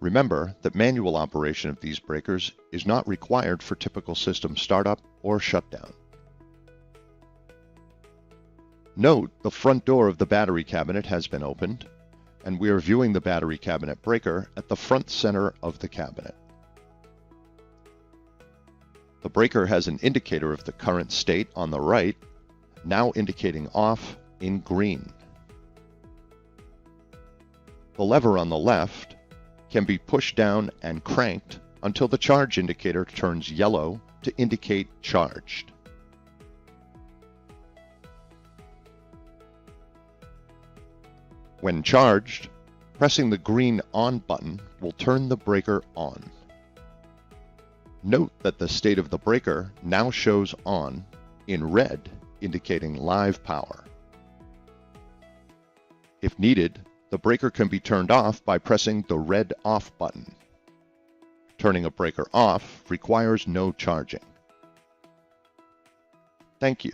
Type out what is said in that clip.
Remember that manual operation of these breakers is not required for typical system startup or shutdown. Note the front door of the battery cabinet has been opened, and we are viewing the battery cabinet breaker at the front center of the cabinet. The breaker has an indicator of the current state on the right, now indicating off in green. The lever on the left can be pushed down and cranked until the charge indicator turns yellow to indicate charged. When charged, pressing the green on button will turn the breaker on. Note that the state of the breaker now shows on in red, indicating live power. If needed, the breaker can be turned off by pressing the red off button. Turning a breaker off requires no charging. Thank you.